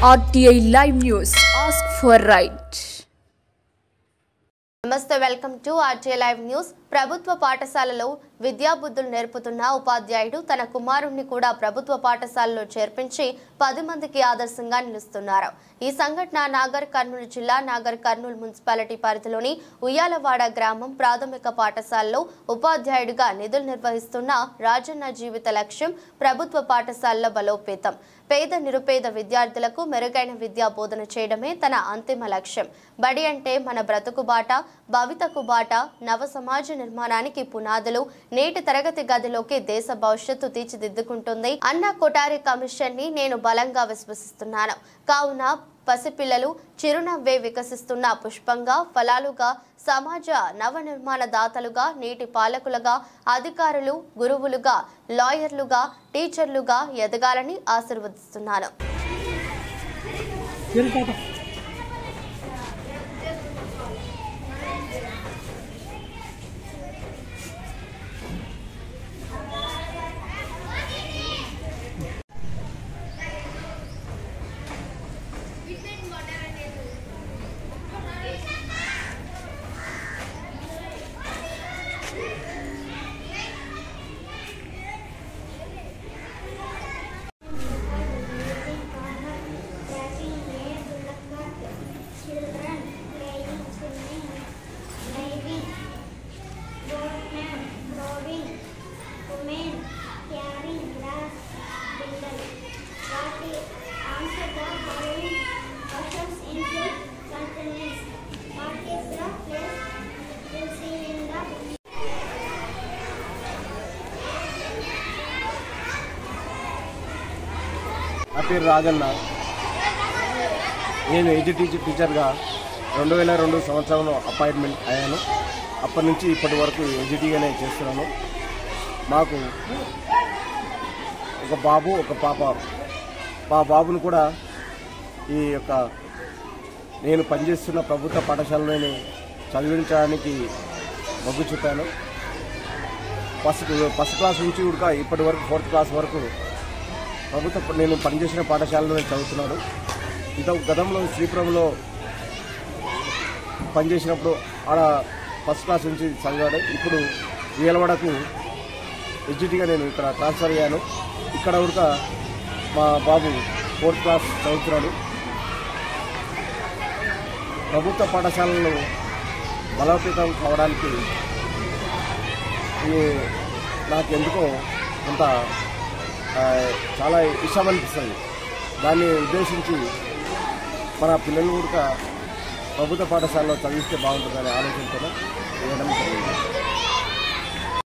RTI Live News. Ask for right. నమస్తే, welcome to RTI Live News. ప్రభుత్వ పాఠశాలలో విద్యాబుద్ధులు నేర్పుతున్న ఉపాధ్యాయుడు తన కుమారుణ్ణి కూడా ప్రభుత్వ పాఠశాలలో చేర్పించి 10 మందికి ఆదర్శంగా నిలుస్తున్నారు. ఈ సంఘటన నాగర్ కర్నూలు జిల్లా నాగర్ కర్నూలు మున్సిపాలిటీ పరిధిలోని ఉయ్యాలవాడ గ్రామం ప్రాథమిక పాఠశాలలో ఉపాధ్యాయుడిగా నిధులు నిర్వహిస్తున్న రాజన్న జీవిత లక్ష్యం ప్రభుత్వ పాఠశాలలో బలోపేతం. పేద నిరుపేద విద్యార్థులకు మెరుగైన విద్యా బోధన చేయడమే తన అంతిమ లక్ష్యం. బడి అంటే మన బ్రతుకు బాట, భవితకు బాట, నవ సమాజ నిర్మాణానికి పునాదులు. నేటి తరగతి గదిలోకి దేశ భవిష్యత్తు తీర్చిదిద్దుకుంటుంది అన్న కొటారి కమిషన్ ని నేను బలంగా విశ్వసిస్తున్నాను. కావున పసిపిల్లలు చిరునవ్వే వికసిస్తున్న పుష్పంగా, ఫలాలుగా, సమాజ నవనిర్మాణ దాతలుగా, నీటి పాలకులుగా, అధికారులు, గురువులుగా, లాయర్లుగా, టీచర్లుగా ఎదగాలని ఆశీర్వదిస్తున్నాను. నా పేరు రాజన్న. నేను టీచర్గా 2002 సంవత్సరంలో అపాయింట్మెంట్ అయ్యాను. అప్పటి నుంచి ఇప్పటి వరకు ఎడ్యుటీగానే చేస్తున్నాను. మాకు ఒక బాబు, ఒక పాప. మా బాబును కూడా ఈ యొక్క నేను పనిచేస్తున్న ప్రభుత్వ పాఠశాలలోనే చదివించడానికి మొగ్గు చూపాను. ఫస్ట్ క్లాస్ నుంచి కూడా ఇప్పటి వరకు 4th క్లాస్ వరకు నేను పనిచేసిన పాఠశాలలో చదువుతున్నాను. ఇంత గతంలో శ్రీపురంలో పనిచేసినప్పుడు ఆడ ఫస్ట్ క్లాస్ నుంచి చదివాడు. ఇప్పుడు ఉయ్యాలవాడకు ఎడ్యుటీగా నేను ఇక్కడ ట్రాన్స్ఫర్ అయ్యాను. ఇక్కడ కూడా మా బాబు 4th క్లాస్ చదువుతున్నాడు. ప్రభుత్వ పాఠశాలలు బలోపేతం కావడానికి నాకు ఎందుకో కొంత చాలా ఇష్టం అనిపిస్తుంది. దాన్ని ఉద్దేశించి మన పిల్లలు కూడా ప్రభుత్వ పాఠశాలలో చదివిస్తే బాగుంటుందనే ఆలోచనతో వేయడం జరిగింది.